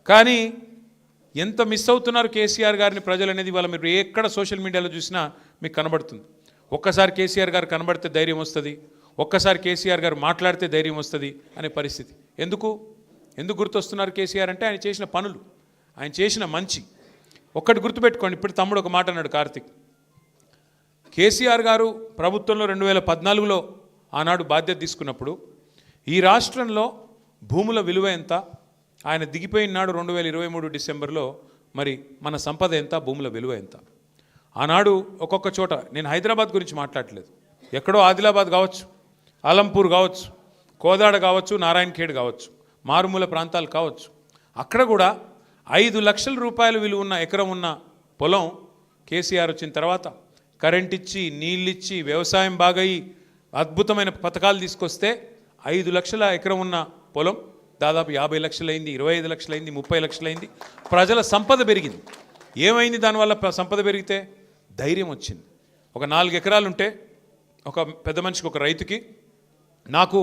కానీ ఎంత మిస్ అవుతున్నారు కేసీఆర్ గారిని ప్రజలు అనేది వాళ్ళ మీరు ఎక్కడ సోషల్ మీడియాలో చూసినా మీకు కనబడుతుంది. ఒక్కసారి కేసీఆర్ గారు కనబడితే ధైర్యం వస్తుంది, ఒక్కసారి కేసీఆర్ గారు మాట్లాడితే ధైర్యం వస్తుంది అనే పరిస్థితి. ఎందుకు గుర్తొస్తున్నారు కేసీఆర్ అంటే ఆయన చేసిన పనులు, ఆయన చేసిన మంచి. ఒక్కటి గుర్తుపెట్టుకోండి, ఇప్పుడు తమ్ముడు ఒక మాట అన్నాడు కార్తిక్. కేసీఆర్ గారు ప్రభుత్వంలో 2014లో ఆనాడు బాధ్యత తీసుకున్నప్పుడు ఈ రాష్ట్రంలో భూముల విలువ ఎంత, ఆయన దిగిపోయినాడు 2023 డిసెంబర్లో మరి మన సంపద ఎంత, భూముల విలువ ఎంత. ఆనాడు ఒక్కొక్క చోట, నేను హైదరాబాద్ గురించి మాట్లాడలేదు, ఎక్కడో ఆదిలాబాద్ కావచ్చు, అలంపూర్ కావచ్చు, కోదాడ కావచ్చు, నారాయణఖేడ్ కావచ్చు, మారుమూల ప్రాంతాలు కావచ్చు, అక్కడ కూడా 5 లక్షల రూపాయల విలువ ఉన్న ఎకరం ఉన్న పొలం కేసీఆర్ వచ్చిన తర్వాత కరెంట్ ఇచ్చి, నీళ్ళిచ్చి, వ్యవసాయం బాగయి అద్భుతమైన పథకాలు తీసుకొస్తే 5 లక్షల ఎకరం ఉన్న పొలం దాదాపు 50 లక్షలైంది, 25 లక్షలైంది, 30 లక్షలైంది. ప్రజల సంపద పెరిగింది. ఏమైంది దానివల్ల? సంపద పెరిగితే ధైర్యం వచ్చింది. ఒక 4 ఎకరాలు ఉంటే ఒక పెద్ద మనిషికి, ఒక రైతుకి నాకు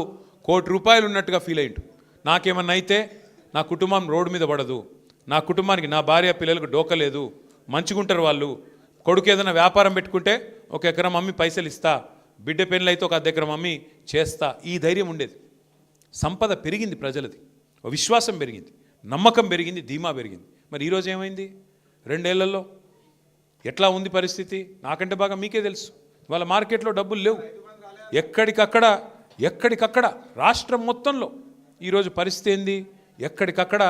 ₹1 కోటి ఉన్నట్టుగా ఫీల్ అయ్యిండు. నాకేమన్నా అయితే నా కుటుంబం రోడ్డు మీద పడదు, నా కుటుంబానికి, నా భార్య పిల్లలకు డోకలేదు, మంచిగుంటారు వాళ్ళు. కొడుకు ఏదైనా వ్యాపారం పెట్టుకుంటే 1 ఎకరం అమ్మి పైసలు ఇస్తా, బిడ్డ పెళ్ళి అయితే 1 ఎకరం అమ్మి చేస్తా, ఈ ధైర్యం ఉండేది. సంపద పెరిగింది, ప్రజలది విశ్వాసం పెరిగింది, నమ్మకం పెరిగింది, ధీమా పెరిగింది. మరి ఈరోజు ఏమైంది? 2 ఏళ్లలో ఎట్లా ఉంది పరిస్థితి? నాకంటే బాగా మీకే తెలుసు. వాళ్ళ మార్కెట్లో డబ్బులు లేవు, ఎక్కడికక్కడ రాష్ట్రం మొత్తంలో ఈరోజు పరిస్థితి ఏంది? ఎక్కడికక్కడ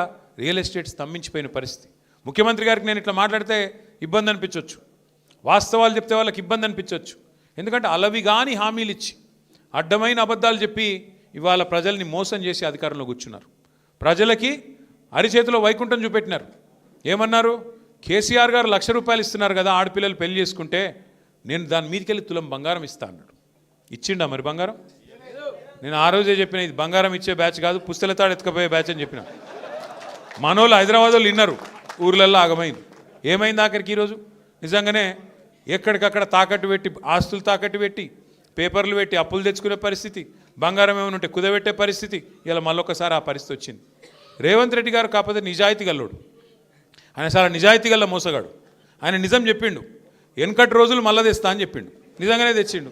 రియల్ ఎస్టేట్ స్తంభించిపోయిన పరిస్థితి. ముఖ్యమంత్రి గారికి నేను ఇట్లా మాట్లాడితే ఇబ్బంది అనిపించవచ్చు, వాస్తవాలు చెప్తే వాళ్ళకి ఇబ్బంది అనిపించవచ్చు. ఎందుకంటే అలవిగాని హామీలు ఇచ్చి, అడ్డమైన అబద్ధాలు చెప్పి ఇవాళ ప్రజల్ని మోసం చేసి అధికారంలో కూర్చున్నారు. ప్రజలకి అరిచేతిలో వైకుంఠం చూపెట్టినారు. ఏమన్నారు? కేసీఆర్ గారు ₹1,00,000 ఇస్తున్నారు కదా, ఆడపిల్లలు పెళ్లి చేసుకుంటే నేను దాని మీదకెళ్ళి తులం బంగారం ఇస్తా అన్నాడు. ఇచ్చిండా మరి బంగారం? నేను ఆ రోజే చెప్పిన, ఇది బంగారం ఇచ్చే బ్యాచ్ కాదు, పుస్తలతాడు ఎత్తుకపోయే బ్యాచ్ అని చెప్పిన. మనోళ్ళు హైదరాబాద్ వాళ్ళు విన్నారు, ఊర్లల్లో ఆగమైంది. ఏమైంది ఆఖరికి? ఈరోజు నిజంగానే ఎక్కడికక్కడ తాకట్టు పెట్టి, ఆస్తులు తాకట్టు పెట్టి, పేపర్లు పెట్టి అప్పులు తెచ్చుకునే పరిస్థితి, బంగారం ఏమైనా ఉంటే కుదబెట్టే పరిస్థితి. ఇలా మళ్ళొకసారి ఆ పరిస్థితి వచ్చింది. రేవంత్ రెడ్డి గారు కాకపోతే నిజాయితీ గల్లోడు, ఆయన చాలా నిజాయితీ గల్ల మోసగాడు. ఆయన నిజం చెప్పిండు, వెనకటి రోజులు మళ్ళా తెస్తా అని చెప్పిండు, నిజంగానే తెచ్చిండు.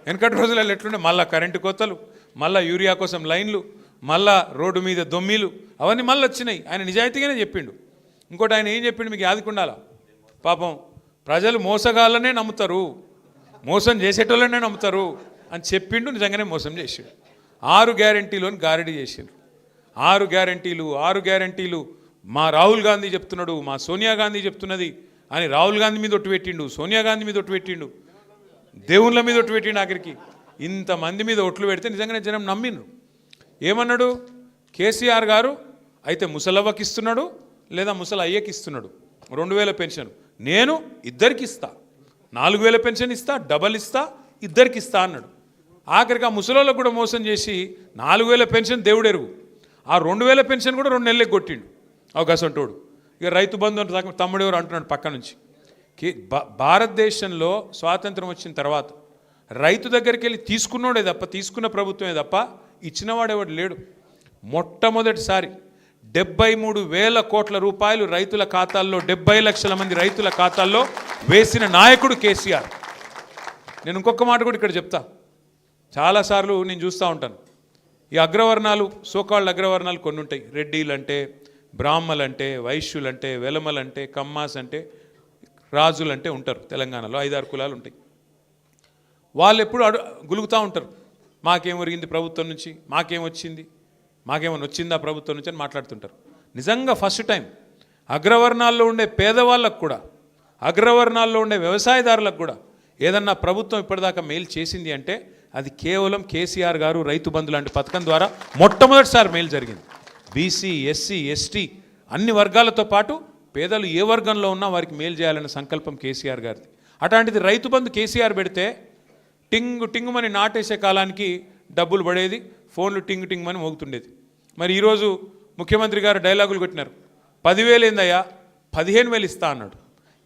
వెనకటి రోజులలో ఎట్లుండే, మళ్ళీ కరెంటు కోతలు, మళ్ళీ యూరియా కోసం లైన్లు, మళ్ళా రోడ్డు మీద దొమ్మీలు, అవన్నీ మళ్ళీ వచ్చినాయి. ఆయన నిజాయితీగానే చెప్పిండు. ఇంకోటి ఆయన ఏం చెప్పిండు మీకు యాదికుండాలా? పాపం ప్రజలు మోసగాళ్ళనే నమ్ముతారు, మోసం చేసేటోళ్ళనే నమ్ముతారు అని చెప్పిండు. నిజంగానే మోసం చేసిండు. 6 గ్యారంటీలోని గారడీ చేసిండు. 6 గ్యారంటీలు మా రాహుల్ గాంధీ చెప్తున్నాడు, మా సోనియా గాంధీ చెప్తున్నది అని రాహుల్ గాంధీ మీద ఒట్టు పెట్టిండు, సోనియా గాంధీ మీద ఒట్టు పెట్టిండు, దేవుళ్ళ మీద ఒట్టు పెట్టిండు. ఆఖరికి ఇంతమంది మీద ఒట్లు పెడితే నిజంగానే జనం నమ్మిండ్రు. ఏమన్నాడు కేసీఆర్ గారు? అయితే ముసలవ్వకి ఇస్తున్నాడు, లేదా ముసలి అయ్యకి ఇస్తున్నాడు 2000 పెన్షన్, నేను ఇద్దరికి ఇస్తా, 4000 పెన్షన్ ఇస్తా, డబల్ ఇస్తా, ఇద్దరికి ఇస్తా అన్నాడు. ఆఖరికి ఆ ముసలోళ్ళకు కూడా మోసం చేసి 4000 పెన్షన్ దేవుడెరుగు, ఆ 2000 పెన్షన్ కూడా 2 నెలలకు కొట్టిండు అవకాశంటోడు. ఇక రైతు బంధు తమ్ముడు ఎవరు అంటున్నాడు పక్క నుంచి. భారతదేశంలో స్వాతంత్రం వచ్చిన తర్వాత రైతు దగ్గరికి వెళ్ళి తీసుకున్నోడే తప్ప, తీసుకున్న ప్రభుత్వమే తప్ప ఇచ్చినవాడెవడు లేడు. మొట్టమొదటిసారి 73,000 కోట్ల రూపాయలు రైతుల ఖాతాల్లో, 70 లక్షల మంది రైతుల ఖాతాల్లో వేసిన నాయకుడు కేసీఆర్. నేను ఇంకొక మాట కూడా ఇక్కడ చెప్తా. చాలాసార్లు నేను చూస్తూ ఉంటాను, ఈ అగ్రవర్ణాలు, సోకాళ్ళ అగ్రవర్ణాలు కొన్ని ఉంటాయి. రెడ్డిలంటే, బ్రాహ్మలంటే, వైశ్యులంటే, వెలమలంటే, కమ్మాస్ అంటే, రాజులంటే ఉంటారు. తెలంగాణలో 5-6 కులాలు ఉంటాయి. వాళ్ళు ఎప్పుడు గులుగుతూ ఉంటారు, మాకేం ఒరిగింది ప్రభుత్వం నుంచి, మాకేమొచ్చింది, మాకేమైనా వచ్చిందా ప్రభుత్వం నుంచి అని మాట్లాడుతుంటారు. నిజంగా ఫస్ట్ టైం అగ్రవర్ణాల్లో ఉండే పేదవాళ్ళకు కూడా, అగ్రవర్ణాల్లో ఉండే వ్యవసాయదారులకు కూడా ఏదన్నా ప్రభుత్వం ఇప్పటిదాకా మేలు చేసింది అంటే అది కేవలం కేసీఆర్ గారు రైతు బంధు లాంటి పథకం ద్వారా మొట్టమొదటిసారి మేలు జరిగింది. బీసీ, ఎస్సీ, ఎస్టీ అన్ని వర్గాలతో పాటు పేదలు ఏ వర్గంలో ఉన్నా వారికి మేలు చేయాలనే సంకల్పం కేసీఆర్ గారిది. అట్లాంటిది రైతు బంధు కేసీఆర్ పెడితే టింగుమని నాటేసే కాలానికి డబ్బులు పడేది, ఫోన్లు టింగుమని మోగుతుండేది. మరి ఈరోజు ముఖ్యమంత్రి గారు డైలాగులు కొట్టినారు, 10,000 ఏందయ్యా 15,000 ఇస్తా అన్నాడు.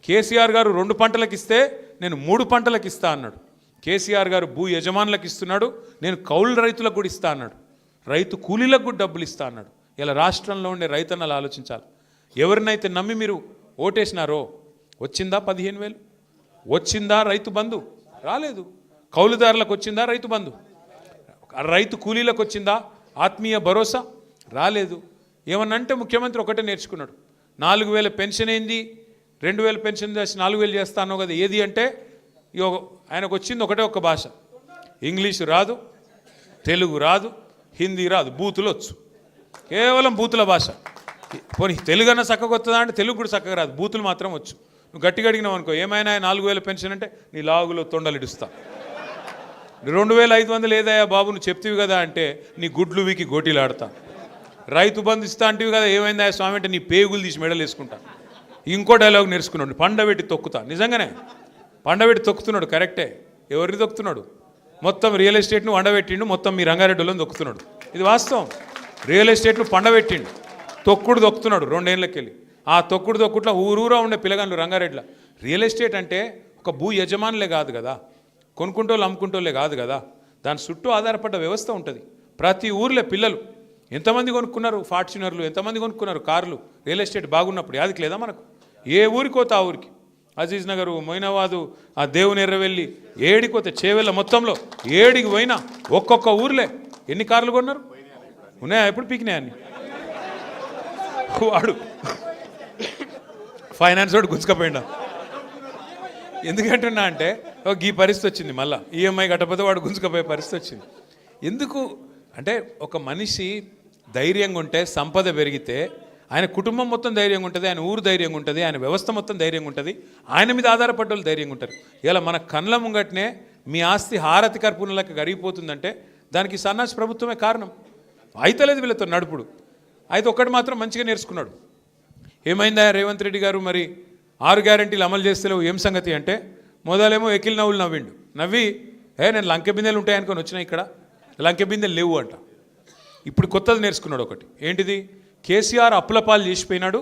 కేసీఆర్ గారు 2 పంటలకు ఇస్తే నేను 3 పంటలకు ఇస్తా అన్నాడు. కేసీఆర్ గారు భూ యజమానులకు ఇస్తున్నాడు, నేను కౌలు రైతులకు కూడా ఇస్తా అన్నాడు. రైతు కూలీలకు కూడా డబ్బులు ఇస్తా అన్నాడు. ఇలా రాష్ట్రంలో ఉండే రైతన్నలు ఆలోచించాలి. ఎవరినైతే నమ్మి మీరు ఓటేసినారో వచ్చిందా 15,000? వచ్చిందా రైతు బంధు? రాలేదు. కౌలుదారులకు వచ్చిందా రైతు బంధు? రైతు కూలీలకు వచ్చిందా ఆత్మీయ భరోసా? రాలేదు. ఏమన్నంటే ముఖ్యమంత్రి ఒకటే నేర్చుకున్నాడు. 4,000 పెన్షన్ ఏంది, 2,000 పెన్షన్ చేసి 4,000 చేస్తానో కదా ఏది అంటే ఆయనకు వచ్చింది ఒకటే ఒక్క భాష. ఇంగ్లీషు రాదు, తెలుగు రాదు, హిందీ రాదు, బూతులు వచ్చు. కేవలం బూతుల భాష. పోనీ తెలుగు అన్న చక్కగా వస్తుందా అంటే తెలుగు కూడా చక్కగా రాదు, బూతులు మాత్రం వచ్చు. నువ్వు గట్టిగా అడిగినావు అనుకో, ఏమైనా 4,000 పెన్షన్ అంటే నీ లాగులో తొండలు ఇడుస్తా. 2,500 ఏదయ్యా బాబు నువ్వు చెప్తివి కదా అంటే నీ గుడ్లు వీకి గోటీలాడతా. రైతు బంధు ఇస్తా అంటివి కదా ఏమైందా స్వామి అంటే నీ పేగులు తీసి మెడలు వేసుకుంటా. ఇంకో డైలాగ్ నేర్చుకున్నాడు, పండబెట్టి తొక్కుతా. నిజంగానే పండబెట్టి తొక్కుతున్నాడు, కరెక్టే. ఎవరిని తొక్కుతున్నాడు? మొత్తం రియల్ ఎస్టేట్ను వండబెట్టిండు, మొత్తం మీ రంగారెడ్డిలోని తొక్కుతున్నాడు. ఇది వాస్తవం. రియల్ ఎస్టేట్ను పండబెట్టిండు, తొక్కుడు తొక్కుతున్నాడు 2 ఏళ్ళకెళ్ళి. ఆ తొక్కుట్లో ఊరూరా ఉండే పిల్లగాళ్ళు రంగారెడ్డిలో. రియల్ ఎస్టేట్ అంటే ఒక భూ యజమానులే కాదు కదా, కొనుక్కుంటోళ్ళు అమ్ముకుంటోళ్ళే కాదు కదా, దాని చుట్టూ ఆధారపడ్డ వ్యవస్థ ఉంటుంది. ప్రతి ఊర్లో పిల్లలు ఎంతమంది కొనుక్కున్నారు, ఫార్చునర్లు ఎంతమంది కొనుక్కున్నారు, కార్లు. రియల్ ఎస్టేట్ బాగున్నప్పుడు యాదికి లేదా మనకు? ఏ ఊరికోతే ఆ ఊరికి, అజీజ్ నగరు, మొయినాబాదు, ఆ దేవుని ఎర్రవెల్లి, ఏడికోతే చేవెళ్ళ మొత్తంలో ఏడికి పోయినా ఒక్కొక్క ఊర్లే ఎన్ని కార్లు కొన్నారు? ఉన్నాయా? ఎప్పుడు పీకినాయన్ని? వాడు ఫైనాన్స్ వాడు గుంజుకపోయిండా. ఎందుకంటున్నా అంటే ఈ పరిస్థితి వచ్చింది. మళ్ళీ ఈఎంఐ కట్టకపోతే వాడు గుంజుకపోయే పరిస్థితి వచ్చింది. ఎందుకు అంటే ఒక మనిషి ధైర్యంగా ఉంటే, సంపద పెరిగితే ఆయన కుటుంబం మొత్తం ధైర్యంగా ఉంటుంది, ఆయన ఊరు ధైర్యంగా ఉంటుంది, ఆయన వ్యవస్థ మొత్తం ధైర్యంగా ఉంటుంది, ఆయన మీద ఆధారపడ్డ వాళ్ళు ధైర్యంగా ఉంటారు. ఇలా మన కళ్ళ ముంగట్నే మీ ఆస్తి హారతి కర్పూరంలోకి కరిగిపోతుందంటే దానికి సన్నాసి ప్రభుత్వమే కారణం. అయితలేదు వీళ్ళతో నడుపుడు. అయితే ఒక్కటి మాత్రం మంచిగా నేర్చుకున్నాడు. ఏమైందా రేవంత్ రెడ్డి గారు, మరి 6 గ్యారెంటీలు అమలు చేస్తలేవు ఏం సంగతి అంటే, మొదలేమో ఎకిల్ నవ్వులు నవ్వి నేను లంకె బిందెలు ఉంటాయి అనుకొని వచ్చినా, ఇక్కడ లంకె బిందెలు లేవు అంట. ఇప్పుడు కొత్తది నేర్చుకున్నాడు ఒకటి. ఏంటిది? కేసీఆర్ అప్పులపాలు చేసిపోయినాడు,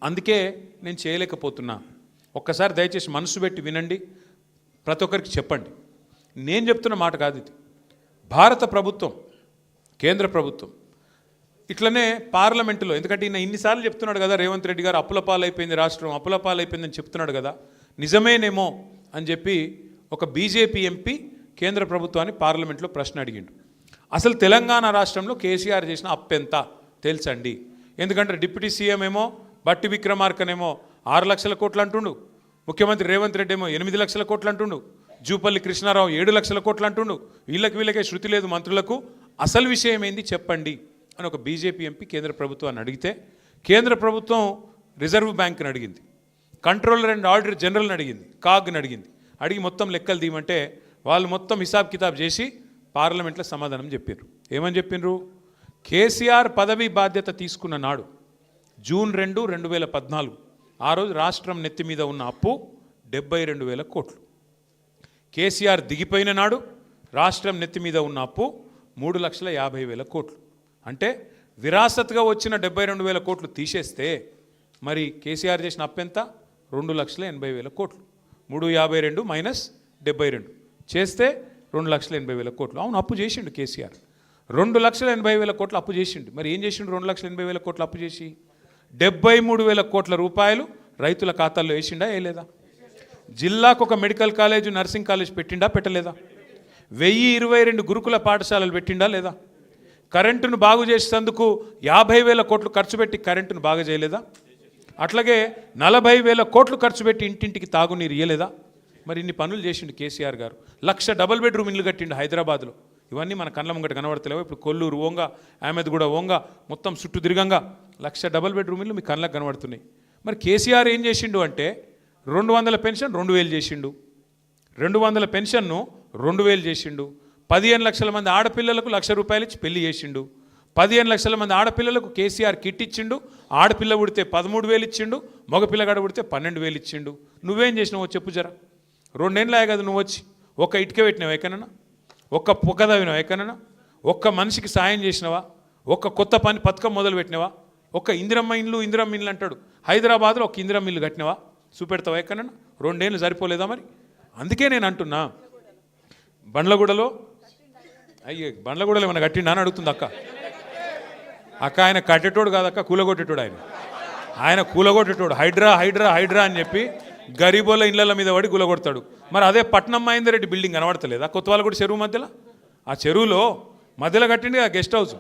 అందుకే నేను చేయలేకపోతున్నా. ఒక్కసారి దయచేసి మనసు పెట్టి వినండి, ప్రతి ఒక్కరికి చెప్పండి. నేను చెప్తున్న మాట కాదు ఇది. భారత ప్రభుత్వం, కేంద్ర ప్రభుత్వం ఇట్లనే పార్లమెంటులో, ఎందుకంటే ఈయన ఇన్నిసార్లు చెప్తున్నాడు కదా రేవంత్ రెడ్డి గారు అప్పులపాలు అయిపోయింది రాష్ట్రం, అప్పులపాలు అయిపోయిందని చెప్తున్నాడు కదా, నిజమేనేమో అని చెప్పి ఒక బీజేపీ ఎంపీ కేంద్ర ప్రభుత్వాన్ని పార్లమెంట్లో ప్రశ్న అడిగిండు. అసలు తెలంగాణ రాష్ట్రంలో కేసీఆర్ చేసిన అప్పెంత తెలుసండి? ఎందుకంటే డిప్యూటీ సీఎం ఏమో బట్టి విక్రమార్కనేమో 6 లక్షల కోట్లు అంటుండు, ముఖ్యమంత్రి రేవంత్ రెడ్డి ఏమో 8 లక్షల కోట్లు అంటుండు, జూపల్లి కృష్ణారావు 7 లక్షల కోట్లు అంటుండు. వీళ్ళకే శృతి లేదు మంత్రులకు. అసలు విషయం ఏంది చెప్పండి అని ఒక బీజేపీ ఎంపీ కేంద్ర ప్రభుత్వాన్ని అడిగితే, కేంద్ర ప్రభుత్వం రిజర్వ్ బ్యాంక్ని అడిగింది, కంట్రోలర్ అండ్ ఆడిటర్ జనరల్ని అడిగింది, కాగ్ని అడిగి మొత్తం లెక్కలు తీయమంటే వాళ్ళు మొత్తం హిసాబ్ కితాబ్ చేసి పార్లమెంట్లో సమాధానం చెప్పారు. ఏమని చెప్పిండ్రు? కేసీఆర్ పదవి బాధ్యత తీసుకున్న నాడు జూన్ 2, 2014 ఆ రోజు రాష్ట్రం నెత్తి మీద ఉన్న అప్పు 72,000 కోట్లు. కేసీఆర్ దిగిపోయిన నాడు రాష్ట్రం నెత్తి మీద ఉన్న అప్పు 3,50,000 కోట్లు. అంటే విరాసత్గా వచ్చిన 72,000 కోట్లు తీసేస్తే మరి కేసీఆర్ చేసిన అప్పు ఎంత? 2,80,000 కోట్లు. 352 మైనస్ 72 చేస్తే 2,80,000 కోట్లు. అవును, అప్పు చేసిండు కేసీఆర్. 2,80,000 కోట్లు అప్పు చేసిండు. మరి ఏం చేసిండు? 2,80,000 కోట్లు అప్పు చేసి 73,000 కోట్ల రూపాయలు రైతుల ఖాతాల్లో వేసిండా వేయలేదా? జిల్లాకు ఒక మెడికల్ కాలేజ్, నర్సింగ్ కాలేజ్ పెట్టిండా పెట్టలేదా? 1,022 గురుకుల పాఠశాలలు పెట్టిండా లేదా? కరెంటును బాగు చేసేందుకు 50,000 కోట్లు ఖర్చు పెట్టి కరెంటును బాగా చేయలేదా? అట్లాగే 40,000 కోట్లు ఖర్చు పెట్టి ఇంటింటికి తాగునీరు ఇయ్యలేదా? మరి ఇన్ని పనులు చేసిండు కేసీఆర్ గారు. 1,00,000 డబుల్ బెడ్రూమ్ ఇల్లు కట్టిండు హైదరాబాద్లో. ఇవన్నీ మన కళ్ళ ముంగట కనబడతలేవు. ఇప్పుడు కొల్లూరు ఓంగ, అహ్మద్గూడ ఓంగ, మొత్తం చుట్టూ తిరగంగా 1,00,000 డబుల్ బెడ్రూమ్ ఇల్లు మీ కళ్ళకు కనబడుతున్నాయి. మరి కేసీఆర్ ఏం చేసిండు అంటే 200 పెన్షన్ 2,000 చేసిండు, 200 పెన్షన్ను 2,000 చేసిండు. 15 లక్షల మంది ఆడపిల్లలకు 1,00,000 రూపాయలు ఇచ్చి పెళ్లి చేసిండు. 15 లక్షల మంది ఆడపిల్లలకు కేసీఆర్ కిట్ ఇచ్చిండు. ఆడపిల్ల పుడితే 13,000 ఇచ్చిండు, మగపిల్లగాడు పుడితే 12,000 ఇచ్చిండు. నువ్వేం చేసినావో చెప్పు జరా. 2 ఏళ్ళే కదా నువ్వు వచ్చి. ఒక్క ఇటుక పెట్టినావు ఎక్కడన్నా? ఒక్క పొక్క తవ్వినావు ఎక్కడన్నా? ఒక్క మనిషికి సాయం చేసినావా? ఒక్క కొత్త పని పథకం మొదలు పెట్టినావా? ఒక్క ఇందిరమ్మ ఇండ్లు అంటాడు. హైదరాబాద్లో ఒక ఇందిరమ్మ ఇల్లు కట్టినావా? చూపెడతావా ఎక్కడన్నా? 2 ఏళ్ళు సరిపోలేదా మరి? అందుకే నేను అంటున్నా, బండ్లగూడలో బండ్లగూడలో ఏమన్నా కట్టిండా అని అడుగుతుంది అక్క. అక్క ఆయన కట్టేటోడు కాదక్క, కూలగొట్టేటోడు ఆయన. ఆయన కూలగొట్టేటోడు. హైడ్రా హైడ్రా హైడ్రా అని చెప్పి గరీబోళ్ళ ఇళ్ళ మీద పడి కూలగొడతాడు. మరి అదే పట్నం మహేందర్ రెడ్డి బిల్డింగ్ కనబడతలేదా కొత్తవాళ్ళగూడ చెరువు మధ్యలో? ఆ చెరువులో మధ్యలో కట్టింది ఆ గెస్ట్ హౌస్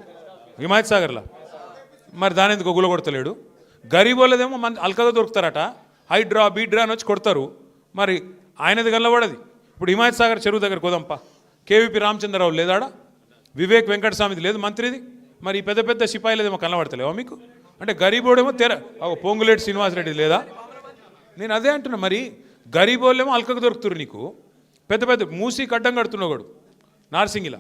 హిమాయత్ సాగర్లో. మరి దాని ఎందుకు కూలగొడతలేడు? గరీబోళ్ళదేమో అల్కగా దొరుకుతారట, హైడ్రా బీడ్రా అని వచ్చి కొడతారు. మరి ఆయనది కనబడది. ఇప్పుడు హిమాయత్ సాగర్ చెరువు దగ్గర కోదంప కేవీపీ రామచంద్రరావు లేదాడా, వివేక్ వెంకటస్వామిది లేదు మంత్రిది. మరి ఈ పెద్ద పెద్ద సిపాయిలదేమో కనబడతలేవా మీకు? అంటే గరీబోడేమో పొంగులేటి శ్రీనివాసరెడ్డి లేదా? నేను అదే అంటున్నా. మరి గరీబోళ్ళేమో అల్కకు దొరుకుతురు నీకు. పెద్ద పెద్ద మూసీకి అడ్డం కడుతున్నాడు నార్సింగిలా,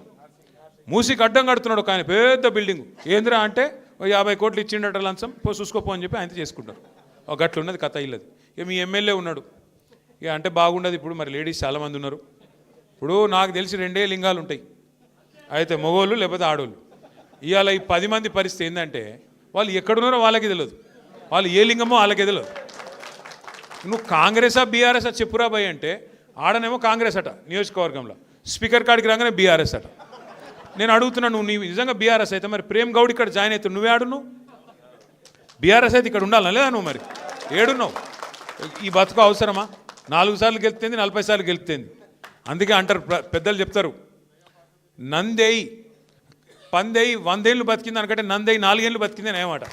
మూసీకి అడ్డం కడుతున్నాడు ఒక ఆయన పెద్ద బిల్డింగు. ఏంద్రా అంటే 50 కోట్లు ఇచ్చిండట లంచం, చూసుకోపో అని చెప్పి ఆయన చేసుకుంటారు. ఒక గట్లు ఉన్నది కథ ఇల్లది. ఇక మీ ఎమ్మెల్యే ఉన్నాడు, ఇక అంటే బాగుండదు. ఇప్పుడు మరి లేడీస్ చాలామంది ఉన్నారు. ఇప్పుడు నాకు తెలిసి 2 లింగాలు ఉంటాయి, అయితే మగోళ్ళు లేకపోతే ఆడోళ్ళు. ఇవాళ ఈ 10 మంది పరిస్థితి ఏంటంటే వాళ్ళు ఎక్కడున్నారో వాళ్ళకి తెలియదు, వాళ్ళు ఏ లింగమో వాళ్ళకే తెలియదు. నువ్వు కాంగ్రెసా బీఆర్ఎస్ చెప్పురా భయ్ అంటే ఆడనేమో కాంగ్రెస్ అట నియోజకవర్గంలో, స్పీకర్ కాడికి రాగానే బీఆర్ఎస్ అట. నేను అడుగుతున్నాను, నువ్వు నిజంగా బీఆర్ఎస్ అయితే మరి ప్రేమ్ గౌడ్ ఇక్కడ జాయిన్ అవుతావు, నువ్వే ఆడు. నువ్వు బీఆర్ఎస్ అయితే ఇక్కడ ఉండాలా లేదా? నువ్వు మరి ఏడున్నావు? ఈ బతుకు అవసరమా? 4 సార్లు గెలుపుతుంది, 40 సార్లు గెలుపుతుంది. అందుకే అంటారు పెద్దలు చెప్తారు, నందేయి పందేయి 100 ఏళ్ళు బతికింది దానికంటే నందేయి 4 ఏళ్ళు బతికింది అని ఏమాట.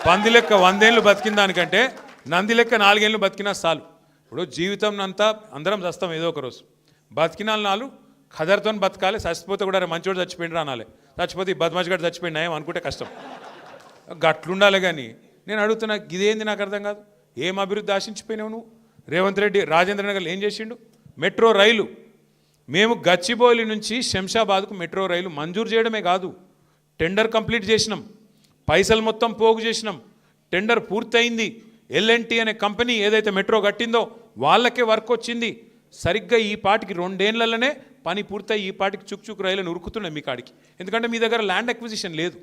పంది లెక్క 100 ఏళ్ళు బతికిన దానికంటే నంది లెక్క 4 ఏళ్ళు బతికినా చాలు. ఇప్పుడు జీవితం అంతా అందరం చస్తాం ఏదో ఒక రోజు. బతికిన 4 ఖదర్తో బతకాలి. చచ్చిపోతే కూడా మంచోడు చచ్చిపోయిండ్రా అనాలి. చచ్చిపోతే ఈ బద్మాష్ గడు చచ్చిపోయినా ఏం అనుకుంటే కష్టం. గట్లుండాలి. కానీ నేను అడుగుతున్నా, ఇదేంది నాకు అర్థం కాదు. ఏం అభివృద్ధి ఆశించిపోయినావు నువ్వు? రేవంత్ రెడ్డి రాజేంద్రనగర్లో ఏం చేసిండు? మెట్రో రైలు. మేము గచ్చిబౌలి నుంచి శంషాబాద్కు మెట్రో రైలు మంజూరు చేయడమే కాదు, టెండర్ కంప్లీట్ చేసినాం, పైసలు మొత్తం పోగు చేసినాం, టెండర్ పూర్తయింది. L&T అనే కంపెనీ ఏదైతే మెట్రో కట్టిందో వాళ్ళకే వర్క్ వచ్చింది. సరిగ్గా ఈ పాటికి 2 ఏళ్లలోనే పని పూర్తయి ఈ పాటికి చుక్ రైలును ఉరుకుతున్నాయి మీ కాడికి. ఎందుకంటే మీ దగ్గర ల్యాండ్ అక్విజిషన్ లేదు,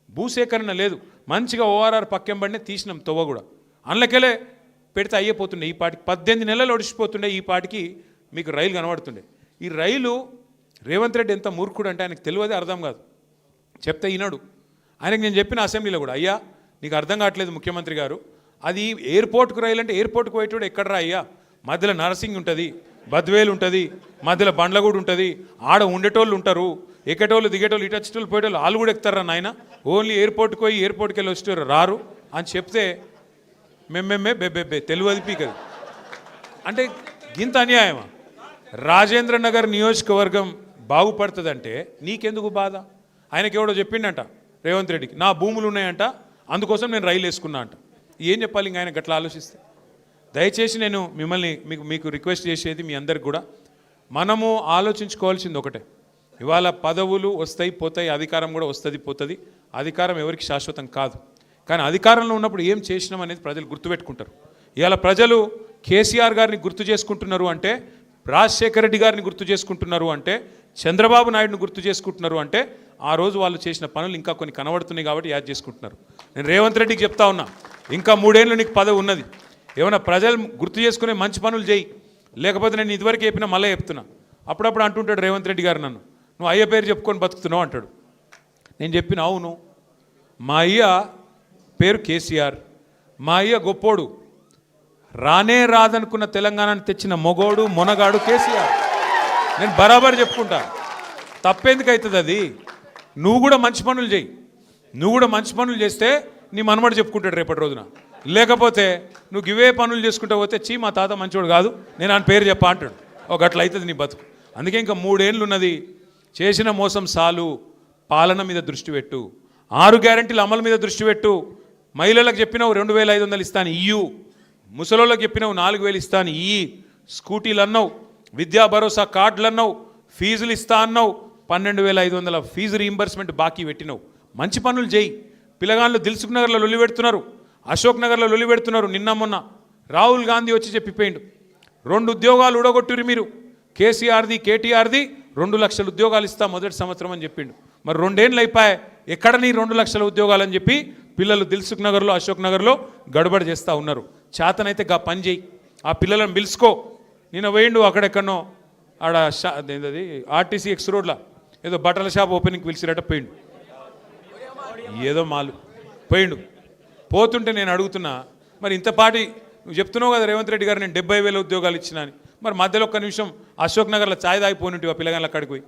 భూసేకరణ లేదు. మంచిగా ORR పక్కెంబడినే తీసినాం తొవ్వ కూడా, అందులోకెళ్ళే పెడితే అయ్యిపోతుండే. ఈ పాటికి 18 నెలలు ఒడిచిపోతుండే, ఈ పాటికి మీకు రైలు కనబడుతుండే. ఈ రైలు రేవంత్ రెడ్డి ఎంత మూర్ఖుడు అంటే ఆయనకు తెలియదే అర్థం కాదు, చెప్తే ఈనాడు. ఆయనకు నేను చెప్పిన అసెంబ్లీలో కూడా, అయ్యా నీకు అర్థం కావట్లేదు ముఖ్యమంత్రి గారు, అది ఎయిర్పోర్ట్కు రైలు అంటే ఎయిర్పోర్ట్కు పోయేటోడు ఎక్కడరా అయ్యా? మధ్యలో నరసింగ్ ఉంటుంది, బద్వేలు ఉంటుంది, మధ్యలో బండ్లగూడు ఉంటుంది, ఆడ ఉండేటోళ్ళు ఉంటారు, ఎక్కేటోళ్ళు దిగేటోళ్ళు ఇటు వచ్చేటోళ్ళు పోయేటోళ్ళు వాళ్ళు కూడా ఎక్కుతారా నాయన? ఓన్లీ ఎయిర్పోర్ట్కి పోయి ఎయిర్పోర్ట్కి వెళ్ళి వచ్చేటోళ్ళు రారు అని చెప్తే మేమే బెబ్బెబ్బే తెలియదు పీకదు. అంటే ఇంత అన్యాయమా? రాజేంద్ర నగర్ నియోజకవర్గం బాగుపడుతుందంటే నీకెందుకు బాధ? ఆయనకి ఎవడో చెప్పిండంట రేవంత్ రెడ్డికి, నా భూములు ఉన్నాయంట అందుకోసం నేను రైలు వేసుకున్నా అంట. ఏం చెప్పాలి ఇంక ఆయన గట్లా ఆలోచిస్తే? దయచేసి నేను మిమ్మల్ని మీకు రిక్వెస్ట్ చేసేది మీ అందరికి కూడా, మనము ఆలోచించుకోవాల్సింది ఒకటే. ఇవాళ పదవులు వస్తాయి పోతాయి, అధికారం కూడా వస్తుంది పోతుంది. అధికారం ఎవరికి శాశ్వతం కాదు. కానీ అధికారంలో ఉన్నప్పుడు ఏం చేసినాం అనేది ప్రజలు గుర్తుపెట్టుకుంటారు. ఇవాళ ప్రజలు కేసీఆర్ గారిని గుర్తు చేసుకుంటున్నారు అంటే, రాజశేఖర రెడ్డి గారిని గుర్తు చేసుకుంటున్నారు అంటే, చంద్రబాబు నాయుడుని గుర్తు చేసుకుంటున్నారు అంటే, ఆ రోజు వాళ్ళు చేసిన పనులు ఇంకా కొన్ని కనబడుతున్నాయి కాబట్టి యాద్ చేసుకుంటున్నారు. నేను రేవంత్ రెడ్డికి చెప్తా ఉన్నా, ఇంకా 3 ఏళ్ళు నీకు పదవి ఉన్నది, ఏమైనా ప్రజలు గుర్తు చేసుకునే మంచి పనులు చేయి, లేకపోతే నేను ఇదివరకు చెప్పినా మళ్ళీ చెప్తున్నా. అప్పుడప్పుడు అంటుంటాడు రేవంత్ రెడ్డి గారు నన్ను, నువ్వు అయ్య పేరు చెప్పుకొని బతుకుతున్నావు అంటాడు. నేను చెప్పిన అవును, మా అయ్య పేరు కేసీఆర్, మా అయ్య గొప్పోడు, రానే రాదనుకున్న తెలంగాణను తెచ్చిన మొగోడు మొనగాడు కేసీఆర్. నేను బరాబర్ చెప్పుకుంటా, తప్పేందుకు అవుతుంది అది? నువ్వు కూడా మంచి పనులు చేయి, నువ్వు కూడా మంచి పనులు చేస్తే నీ మనమడు చెప్పుకుంటాడు రేపటి రోజున. లేకపోతే నువ్వు ఇవే పనులు చేసుకుంటా పోతే చీ మా తాత మంచోడు కాదు నేను ఆయన పేరు చెప్పా అంటాడు. ఒక అట్లా అవుతుంది నీ బతుకు. అందుకే ఇంకా 3 ఏళ్ళు ఉన్నది, చేసిన మోసం సాలు, పాలన మీద దృష్టి పెట్టు, 6 గ్యారెంటీల అమలు మీద దృష్టి పెట్టు. మహిళలకు చెప్పినావు 2500 ఇస్తాను ఇయ్యు, ముసలోళ్ళకి చెప్పినావు 4000 ఇస్తాను ఇయ్యి, స్కూటీలు అన్నావు, విద్యా భరోసా కార్డులు అన్నావు, ఫీజులు ఇస్తా అన్నావు, 12500 ఫీజు రీయింబర్స్మెంట్ బాకీ పెట్టినావు. మంచి పనులు చేయి. పిల్లగాళ్ళు దిల్సుఖ్ నగర్లో లొల్లి పెడుతున్నారు, అశోక్ నగర్లో లొల్లి పెడుతున్నారు. నిన్న మొన్న రాహుల్ గాంధీ వచ్చి చెప్పిపోయిండు, 2 ఉద్యోగాలు ఊడగొట్టురు మీరు, కేసీఆర్ది కేటీఆర్ది 2 లక్షల ఉద్యోగాలు ఇస్తా మొదటి సంవత్సరం అని చెప్పిండు. మరి 2 ఏళ్ళు అయిపోయాయి, ఎక్కడ నీ 2 లక్షల ఉద్యోగాలు అని చెప్పి పిల్లలు దిల్సుఖ్ నగర్లో అశోక్ నగర్లో గడబడి చేస్తూ ఉన్నారు. చేతనైతే గా పని చేయి, ఆ పిల్లలను పిలుచుకో. నిన్న పోయిండు అక్కడెక్కడనో ఆడ ఏంటది ఆర్టీసీ ఎక్స్ రోడ్లో ఏదో బట్టల షాప్ ఓపెనింగ్కి పిలిచిరట పోయిండు. ఏదో మాలు పోయిండు. పోతుంటే నేను అడుగుతున్నా, మరి ఇంతపాటి నువ్వు చెప్తున్నావు కదా రేవంత్ రెడ్డి గారు నేను 70,000 ఉద్యోగాలు ఇచ్చినా అని, మరి మధ్యలో ఒక్క నిమిషం అశోక్ నగర్లో ఛాయ్ తాగిపోయినట్టు ఆ పిల్లగాళ్ళ అక్కడికి పోయి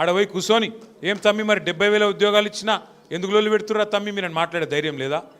ఆడ పోయి కూర్చొని ఏం తమ్మి మరి 70,000 ఉద్యోగాలు ఇచ్చినా ఎందుకు లొల్లి పెడుతుర్రా తమ్మి మీరు మాట్లాడే ధైర్యం లేదా?